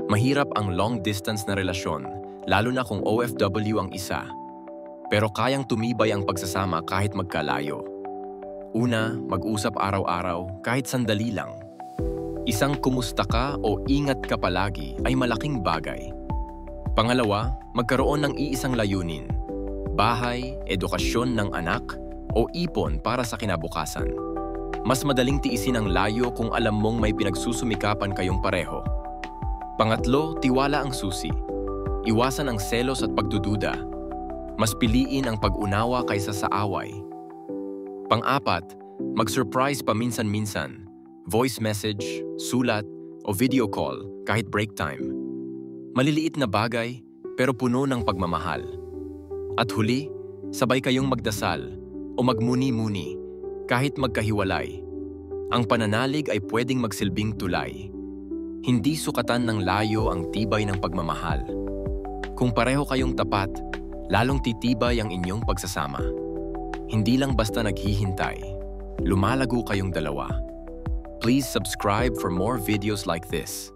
Mahirap ang long-distance na relasyon, lalo na kung OFW ang isa. Pero kayang tumibay ang pagsasama kahit magkalayo. Una, mag-usap araw-araw kahit sandali lang. Isang kumusta ka o ingat ka palagi ay malaking bagay. Pangalawa, magkaroon ng iisang layunin. Bahay, edukasyon ng anak, o ipon para sa kinabukasan. Mas madaling tiisin ang layo kung alam mong may pinagsusumikapan kayong pareho. Pangatlo, tiwala ang susi. Iwasan ang selos at pagdududa. Mas piliin ang pag-unawa kaysa sa away. Pang-apat, mag-surprise paminsan-minsan. Voice message, sulat, o video call kahit break time. Maliliit na bagay, pero puno ng pagmamahal. At huli, sabay kayong magdasal o magmuni-muni kahit magkahiwalay. Ang pananalig ay pwedeng magsilbing tulay. Hindi sukatan ng layo ang tibay ng pagmamahal. Kung pareho kayong tapat, lalong titibay ang inyong pagsasama. Hindi lang basta naghihintay, lumalago kayong dalawa. Please subscribe for more videos like this.